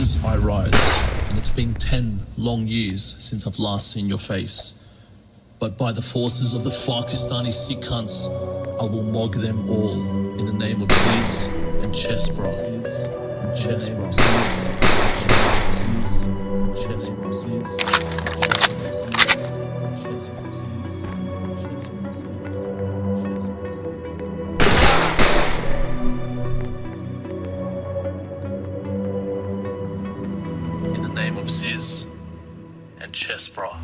rises, I rise, and it's been 10 long years since I've last seen your face. But by the forces of the Pakistani Sikh cunts, I will mog them all in the name of Ziz and Chestbrah. In the name of Ziz and Chestbrah.